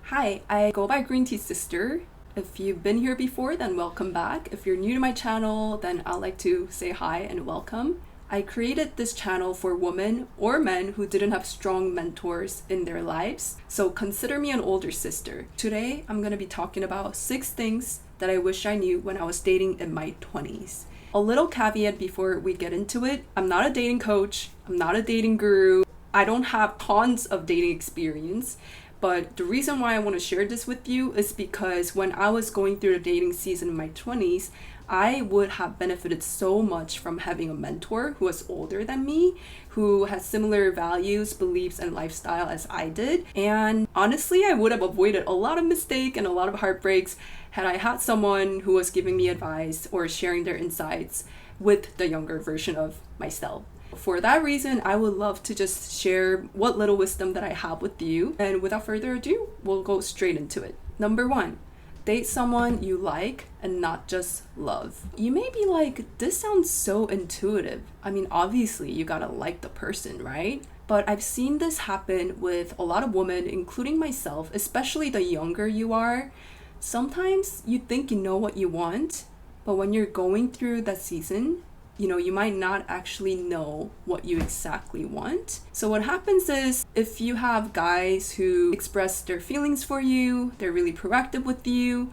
Hi, I go by Green Tea Sister. If you've been here before, then welcome back. If you're new to my channel, then I'd like to say hi and welcome. I created this channel for women or men who didn't have strong mentors in their lives, so consider me an older sister. Today, I'm going to be talking about 6 things that I wish I knew when I was dating in my 20s. A little caveat before we get into it, I'm not a dating coach, I'm not a dating guru, I don't have tons of dating experience. But the reason why I want to share this with you is because when I was going through the dating season in my 20s, I would have benefited so much from having a mentor who was older than me, who has similar values, beliefs, and lifestyle as I did. And honestly, I would have avoided a lot of mistakes and a lot of heartbreaks had I had someone who was giving me advice or sharing their insights with the younger version of myself. For that reason, I would love to just share what little wisdom that I have with you. And without further ado, we'll go straight into it. Number 1, date someone you like and not just love. You may be like, this sounds so intuitive. I mean, obviously you gotta like the person, right? But I've seen this happen with a lot of women, including myself, especially the younger you are. Sometimes you think you know what you want, but when you're going through that season, you might not actually know what you exactly want. So what happens is, if you have guys who express their feelings for you, they're really proactive with you,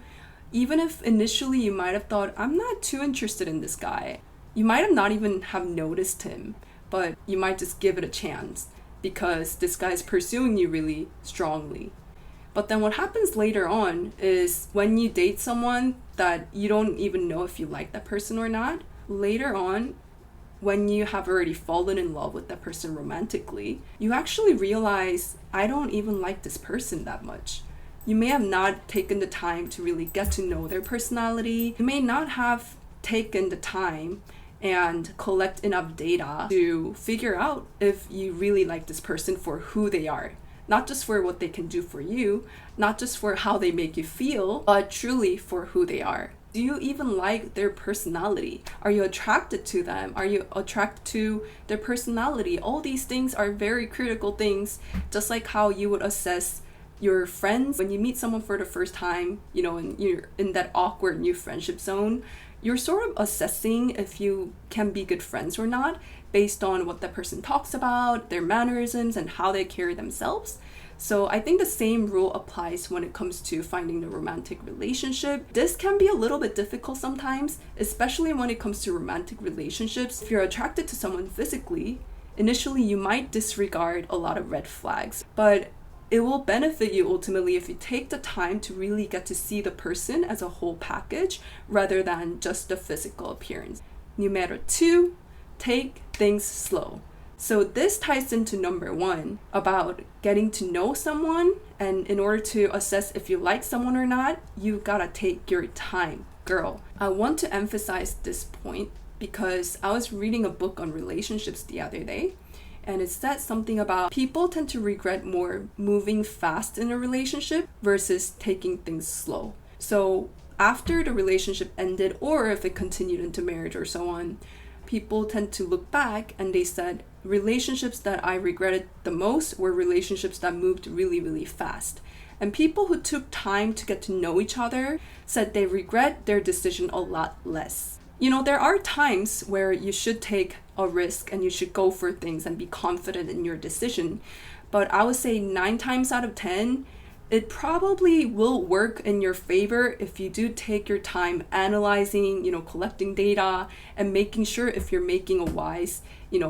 even if initially you might have thought, I'm not too interested in this guy. You might have not even have noticed him, but you might just give it a chance because this guy's pursuing you really strongly. But then what happens later on is when you date someone that you don't even know if you like that person or not, later on, when you have already fallen in love with that person romantically, you actually realize, I don't even like this person that much. You may have not taken the time to really get to know their personality. You may not have taken the time and collect enough data to figure out if you really like this person for who they are. Not just for what they can do for you, not just for how they make you feel, but truly for who they are. Do you even like their personality? Are you attracted to them? Are you attracted to their personality? All these things are very critical things, just like how you would assess your friends. When you meet someone for the first time, and you're in that awkward new friendship zone, you're sort of assessing if you can be good friends or not based on what that person talks about, their mannerisms, and how they carry themselves. So I think the same rule applies when it comes to finding the romantic relationship. This can be a little bit difficult sometimes, especially when it comes to romantic relationships. If you're attracted to someone physically, initially you might disregard a lot of red flags, but it will benefit you ultimately if you take the time to really get to see the person as a whole package rather than just the physical appearance. Numero 2, take things slow. So this ties into number 1 about getting to know someone, and in order to assess if you like someone or not, you gotta take your time, girl. I want to emphasize this point because I was reading a book on relationships the other day, and it said something about people tend to regret more moving fast in a relationship versus taking things slow. So after the relationship ended, or if it continued into marriage or so on, people tend to look back and they said, relationships that I regretted the most were relationships that moved really, really fast. And people who took time to get to know each other said they regret their decision a lot less. There are times where you should take a risk and you should go for things and be confident in your decision. But I would say 9 times out of 10, it probably will work in your favor if you do take your time analyzing, collecting data and making sure if you're making a wise,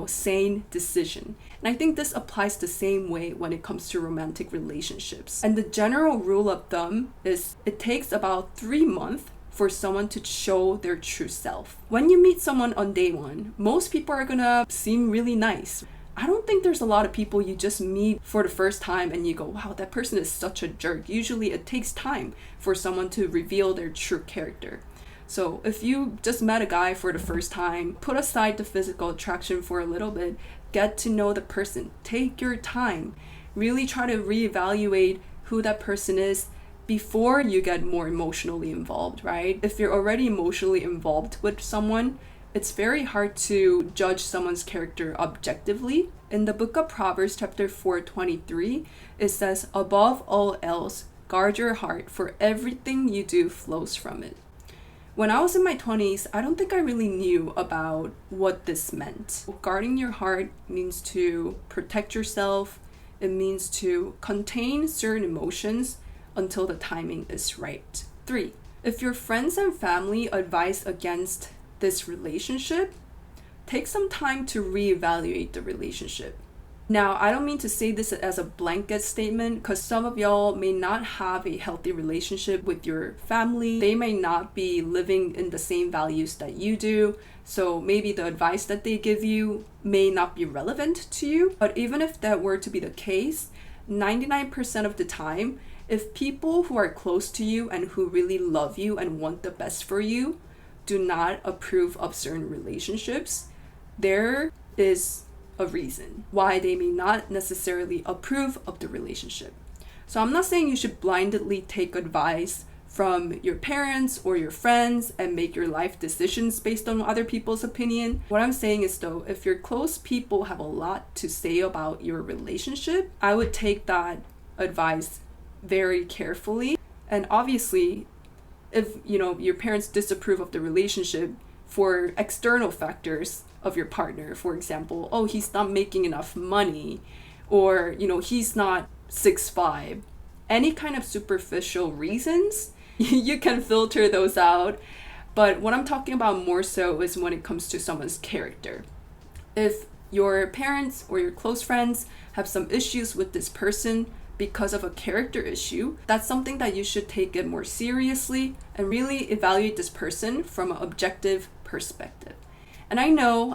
sane decision. And I think this applies the same way when it comes to romantic relationships. And the general rule of thumb is it takes about 3 months for someone to show their true self. When you meet someone on day 1, most people are gonna seem really nice. I don't think there's a lot of people you just meet for the first time and you go, wow, that person is such a jerk. Usually it takes time for someone to reveal their true character. So if you just met a guy for the first time, put aside the physical attraction for a little bit, get to know the person, take your time, really try to reevaluate who that person is before you get more emotionally involved, right? If you're already emotionally involved with someone, it's very hard to judge someone's character objectively. In the book of Proverbs chapter 4:23, it says, above all else, Guard your heart, for everything you do flows from it. When I was in my 20s, I don't think I really knew about what this meant. Guarding your heart means to protect yourself. It means to contain certain emotions until the timing is right. 3, if your friends and family advise against this relationship, take some time to reevaluate the relationship. Now, I don't mean to say this as a blanket statement, because some of y'all may not have a healthy relationship with your family. They may not be living in the same values that you do. So maybe the advice that they give you may not be relevant to you. But even if that were to be the case, 99% of the time, if people who are close to you and who really love you and want the best for you do not approve of certain relationships, there is a reason why they may not necessarily approve of the relationship. So I'm not saying you should blindly take advice from your parents or your friends and make your life decisions based on other people's opinion. What I'm saying is though, if your close people have a lot to say about your relationship, I would take that advice very carefully. And obviously, if your parents disapprove of the relationship for external factors of your partner, for example, oh, he's not making enough money, or he's not 6'5", any kind of superficial reasons, you can filter those out. But what I'm talking about more so is when it comes to someone's character. If your parents or your close friends have some issues with this person because of a character issue, that's something that you should take it more seriously and really evaluate this person from an objective perspective. And I know,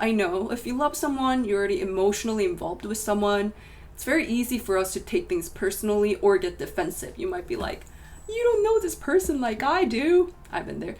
if you love someone, you're already emotionally involved with someone, it's very easy for us to take things personally or get defensive. You might be like, you don't know this person like I do. I've been there.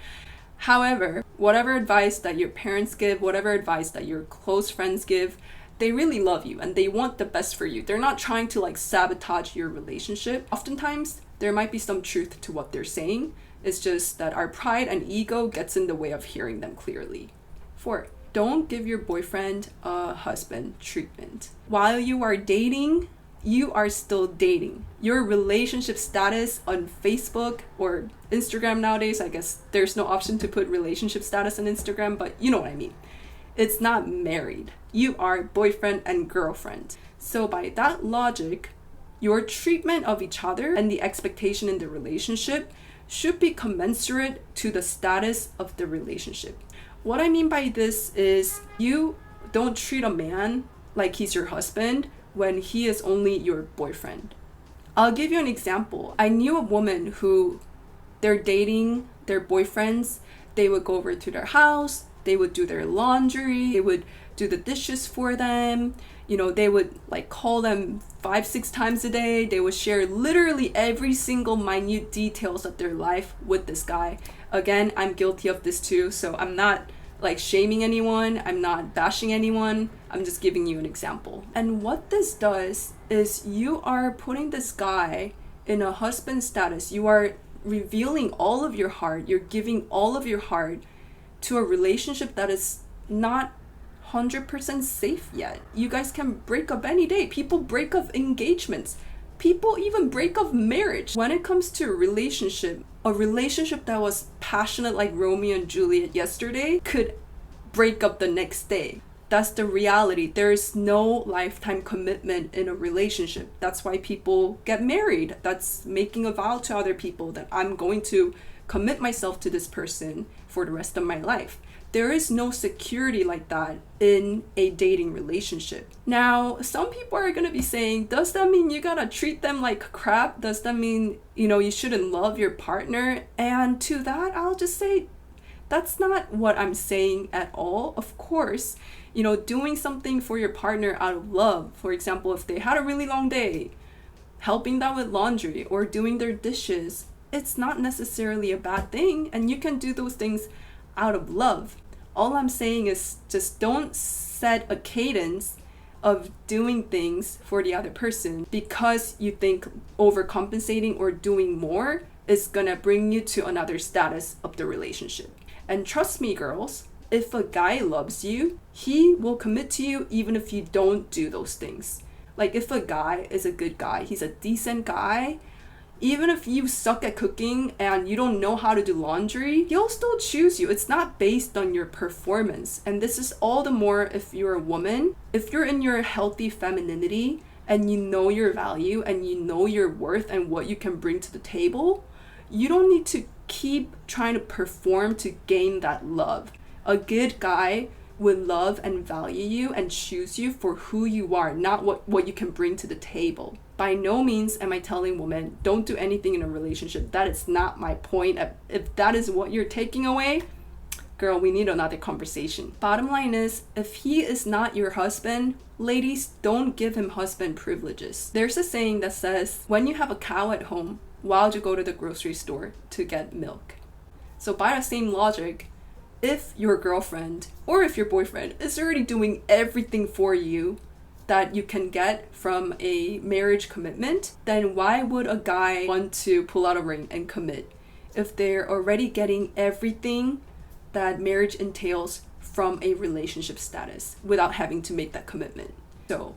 However, whatever advice that your parents give, whatever advice that your close friends give, they really love you and they want the best for you. They're not trying to sabotage your relationship. Oftentimes, there might be some truth to what they're saying. It's just that our pride and ego gets in the way of hearing them clearly. 4, don't give your boyfriend a husband treatment. While you are dating, you are still dating. Your relationship status on Facebook or Instagram nowadays, I guess there's no option to put relationship status on Instagram, but you know what I mean. It's not married. You are boyfriend and girlfriend. So by that logic, your treatment of each other and the expectation in the relationship should be commensurate to the status of the relationship. What I mean by this is you don't treat a man like he's your husband when he is only your boyfriend. I'll give you an example. I knew a woman who they're dating their boyfriends. They would go over to their house. They would do their laundry. They would do the dishes for them. They would call them 5-6 times a day. They would share literally every single minute details of their life with this guy. Again, I'm guilty of this too. So I'm not shaming anyone. I'm not bashing anyone. I'm just giving you an example. And what this does is you are putting this guy in a husband status. You are revealing all of your heart. You're giving all of your heart to a relationship that is not 100% safe yet. You guys can break up any day. People break up engagements. People even break up marriage. When it comes to a relationship that was passionate like Romeo and Juliet yesterday could break up the next day. That's the reality. There is no lifetime commitment in a relationship. That's why people get married. That's making a vow to other people that I'm going to commit myself to this person for the rest of my life. There is no security like that in a dating relationship. Now, some people are going to be saying, does that mean you gotta treat them like crap? Does that mean, you shouldn't love your partner? And to that, I'll just say, that's not what I'm saying at all. Of course, doing something for your partner out of love, for example, if they had a really long day, helping them with laundry or doing their dishes, it's not necessarily a bad thing. And you can do those things out of love. All I'm saying is just don't set a cadence of doing things for the other person because you think overcompensating or doing more is gonna bring you to another status of the relationship. And trust me, girls, if a guy loves you, he will commit to you even if you don't do those things. If a guy is a good guy, he's a decent guy, Even if you suck at cooking and you don't know how to do laundry, he'll still choose you. It's not based on your performance. And this is all the more if you're a woman. If you're in your healthy femininity and you know your value and you know your worth and what you can bring to the table, you don't need to keep trying to perform to gain that love. A good guy would love and value you and choose you for who you are, not what you can bring to the table. By no means am I telling women, don't do anything in a relationship. That is not my point. If that is what you're taking away, girl, we need another conversation. Bottom line is, if he is not your husband, ladies, don't give him husband privileges. There's a saying that says, when you have a cow at home, why would you go to the grocery store to get milk? So by the same logic, if your girlfriend or if your boyfriend is already doing everything for you that you can get from a marriage commitment, then why would a guy want to pull out a ring and commit if they're already getting everything that marriage entails from a relationship status without having to make that commitment? So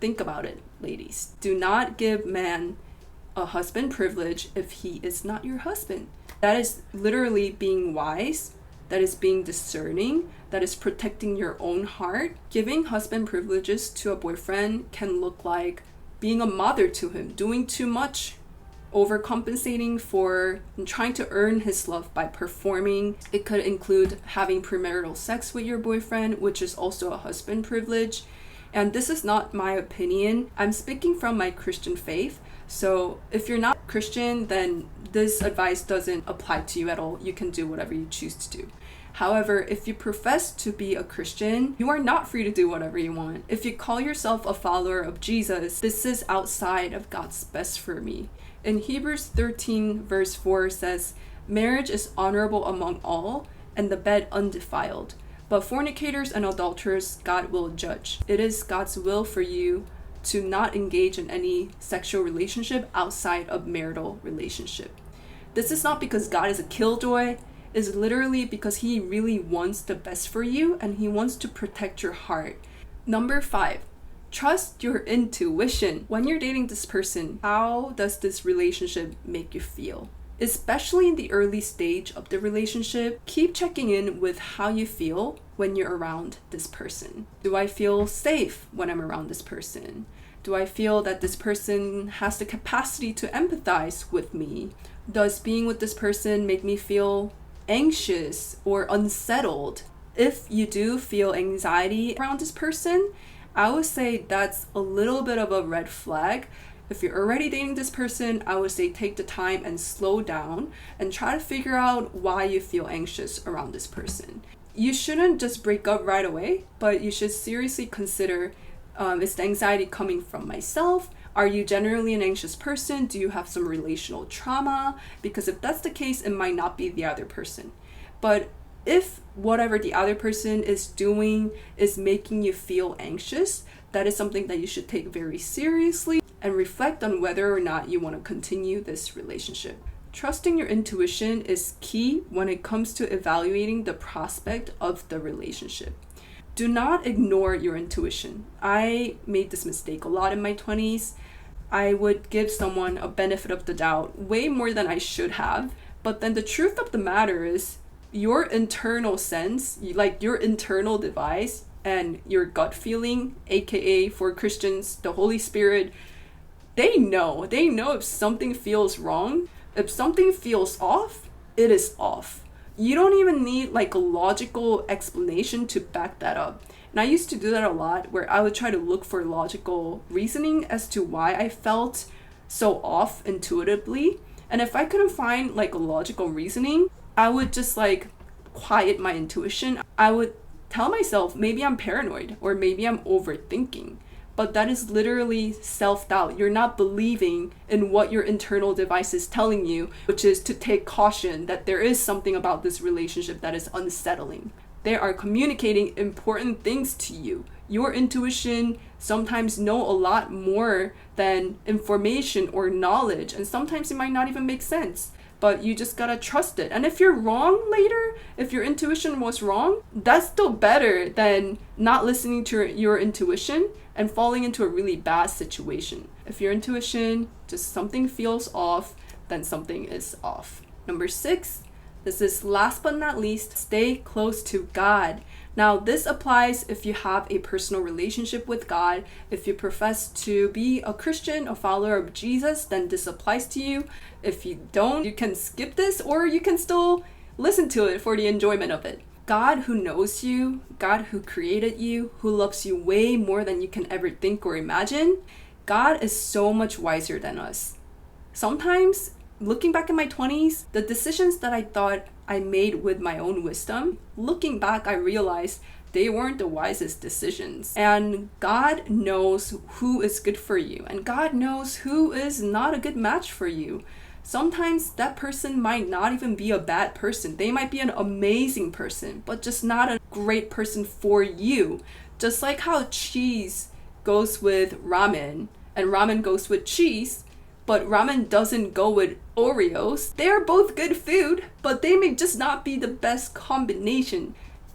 think about it, ladies. Do not give man a husband privilege if he is not your husband. That is literally being wise. That is being discerning, that is protecting your own heart. Giving husband privileges to a boyfriend can look like being a mother to him, doing too much, overcompensating for and trying to earn his love by performing. It could include having premarital sex with your boyfriend, which is also a husband privilege. And this is not my opinion. I'm speaking from my Christian faith. So if you're not Christian, then this advice doesn't apply to you at all. You can do whatever you choose to do. However, if you profess to be a Christian, you are not free to do whatever you want. If you call yourself a follower of Jesus, this is outside of God's best for me. In Hebrews 13 verse 4 says, marriage is honorable among all, and the bed undefiled. But fornicators and adulterers God will judge. It is God's will for you to not engage in any sexual relationship outside of marital relationship. This is not because God is a killjoy. It's literally because he really wants the best for you and he wants to protect your heart. Number 5, trust your intuition. When you're dating this person, how does this relationship make you feel? Especially in the early stage of the relationship, keep checking in with how you feel when you're around this person. Do I feel safe when I'm around this person? Do I feel that this person has the capacity to empathize with me? Does being with this person make me feel anxious or unsettled? If you do feel anxiety around this person, I would say that's a little bit of a red flag. If you're already dating this person, I would say take the time and slow down and try to figure out why you feel anxious around this person. You shouldn't just break up right away, but you should seriously consider, is the anxiety coming from myself? Are you generally an anxious person? Do you have some relational trauma? Because if that's the case, it might not be the other person. But if whatever the other person is doing is making you feel anxious, that is something that you should take very seriously and reflect on whether or not you want to continue this relationship. Trusting your intuition is key when it comes to evaluating the prospect of the relationship. Do not ignore your intuition. I made this mistake a lot in my 20s. I would give someone a benefit of the doubt way more than I should have. But then the truth of the matter is, your internal sense, like your internal device and your gut feeling, aka for Christians, the Holy Spirit, they know if something feels wrong. If something feels off, it is off. You don't even need like a logical explanation to back that up. And I used to do that a lot, where I would try to look for logical reasoning as to why I felt so off intuitively. And if I couldn't find like a logical reasoning, I would just like quiet my intuition. I would tell myself maybe I'm paranoid or maybe I'm overthinking. But that is literally self-doubt. You're not believing in what your internal device is telling you, which is to take caution that there is something about this relationship that is unsettling. They are communicating important things to you. Your intuition sometimes know a lot more than information or knowledge, and sometimes it might not even make sense. but you just gotta trust it. And if you're wrong later, if your intuition was wrong, that's still better than not listening to your intuition and falling into a really bad situation. If your intuition, just something feels off, then something is off. Number 6, this is last but not least, stay close to God. Now, this applies if you have a personal relationship with God. If you profess to be a Christian, a follower of Jesus, then this applies to you. If you don't, you can skip this, or you can still listen to it for the enjoyment of it. God who knows you, God who created you, who loves you way more than you can ever think or imagine, God is so much wiser than us. Sometimes, looking back in my 20s, the decisions that I thought I made with my own wisdom, looking back, I realized they weren't the wisest decisions. And God knows who is good for you, and God knows who is not a good match for you. Sometimes that person might not even be a bad person. They might be an amazing person, but just not a great person for you. Just like how cheese goes with ramen, and ramen goes with cheese, but ramen doesn't go with Oreos. They are both good food, but they may just not be the best combination.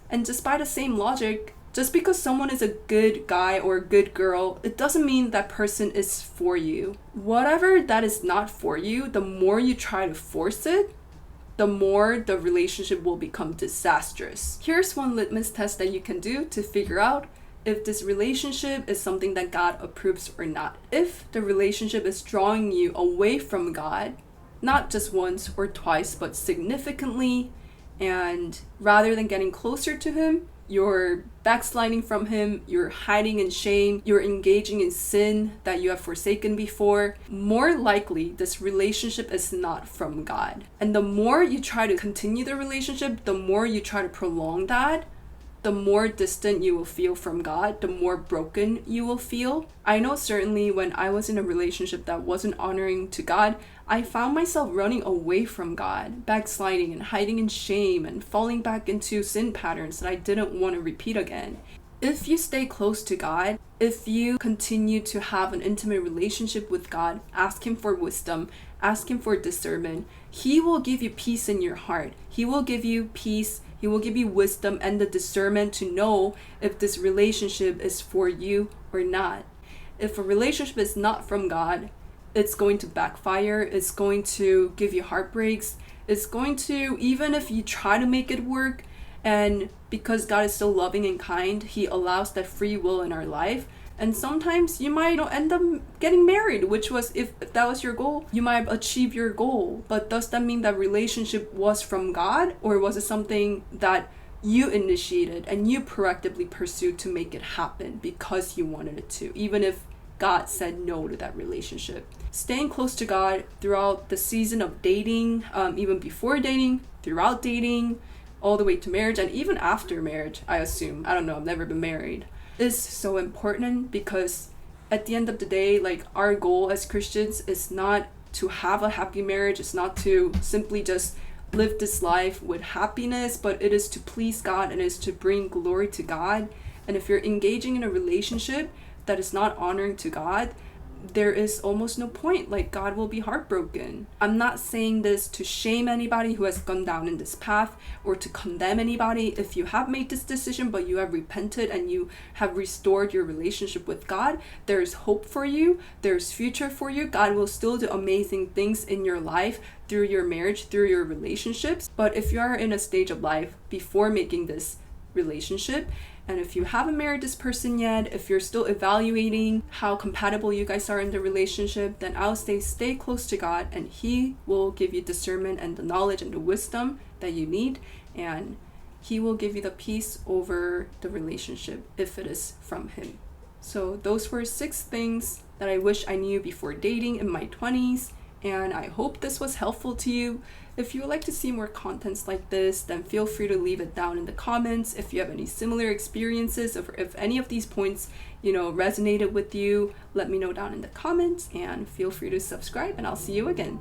And just by the same logic, just because someone is a good guy or a good girl, it doesn't mean that person is for you. Whatever that is not for you, the more you try to force it, the more the relationship will become disastrous. Here's one litmus test that you can do to figure out if this relationship is something that God approves or not. If the relationship is drawing you away from God, not just once or twice, but significantly, and rather than getting closer to Him, you're backsliding from Him, you're hiding in shame, you're engaging in sin that you have forsaken before, more likely this relationship is not from God. And the more you try to continue the relationship, the more you try to prolong that, the more distant you will feel from God, the more broken you will feel. I know certainly when I was in a relationship that wasn't honoring to God, I found myself running away from God, backsliding and hiding in shame and falling back into sin patterns that I didn't want to repeat again. If you stay close to God, if you continue to have an intimate relationship with God, ask Him for wisdom, ask Him for discernment, He will give you peace in your heart. He will give you peace. He will give you wisdom and the discernment to know if this relationship is for you or not. If a relationship is not from God, it's going to backfire. It's going to give you heartbreaks. It's going to, even if you try to make it work, and because God is so loving and kind, He allows that free will in our life. And sometimes you might end up getting married, which was, if that was your goal, you might achieve your goal. But does that mean that relationship was from God, or was it something that you initiated and you proactively pursued to make it happen because you wanted it to, even if God said no to that relationship? Staying close to God throughout the season of dating, even before dating, throughout dating, all the way to marriage, and even after marriage, I assume. I don't know, I've never been married. Is so important, because at the end of the day, like, our goal as Christians is not to have a happy marriage. It's not to simply just live this life with happiness, but it is to please God and it is to bring glory to God. And if you're engaging in a relationship that is not honoring to God, there is almost no point. Like, God will be heartbroken. I'm not saying this to shame anybody who has gone down in this path or to condemn anybody. If you have made this decision but you have repented and you have restored your relationship with God, there's hope for you, there's future for you. God will still do amazing things in your life through your marriage, through your relationships. But if you are in a stage of life before making this relationship, and if you haven't married this person yet, if you're still evaluating how compatible you guys are in the relationship, then I would say stay close to God, and He will give you discernment and the knowledge and the wisdom that you need, and He will give you the peace over the relationship if it is from Him. So those were 6 things that I wish I knew before dating in my 20s, and I hope this was helpful to you. If you would like to see more contents like this, then feel free to leave it down in the comments. If you have any similar experiences, or if any of these points, resonated with you, let me know down in the comments, and feel free to subscribe, and I'll see you again.